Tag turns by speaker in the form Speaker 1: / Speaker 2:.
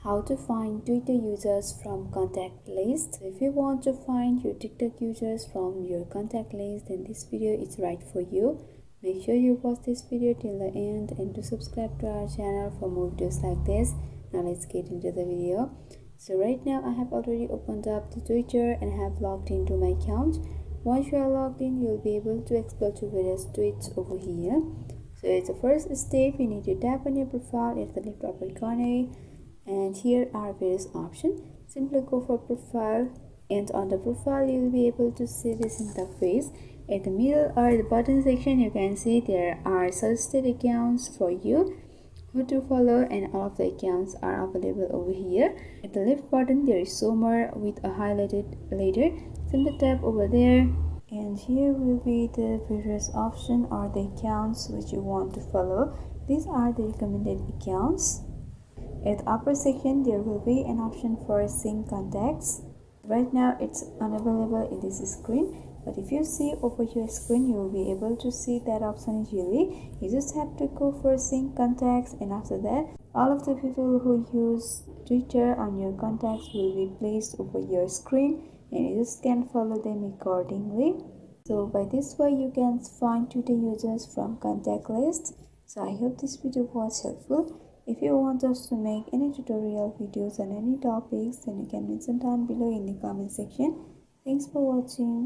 Speaker 1: How to find Twitter users from contact list. If you want to find your TikTok users from your contact list, then this video is right for you. Make sure you watch this video till the end and to subscribe to our channel for more videos like this. Now let's get into the video. So right now I have already opened up the Twitter and have logged into my account. Once you are logged in, you'll be able to explore to various tweets over here. So it's the first step. You need to tap on your profile at the left upper corner, and here are various options. Simply go for profile, and on the profile you will be able to see this interface. At the middle or the button section, you can see there are suggested accounts for you who to follow, and all of the accounts are available over here. At the left button there is show more with a highlighted letter. Simply tap over there, and here will be the various options or the accounts which you want to follow. These are the recommended accounts. At the upper section there will be an option for sync contacts. Right now it's unavailable in this screen, but if you see over your screen you will be able to see that option easily. You just have to go for sync contacts, and after that all of the people who use Twitter on your contacts will be placed over your screen, and you just can follow them accordingly. So by this way you can find Twitter users from contact list. So I hope this video was helpful. If you want us to make any tutorial videos on any topics, then you can mention down below in the comment section. Thanks for watching.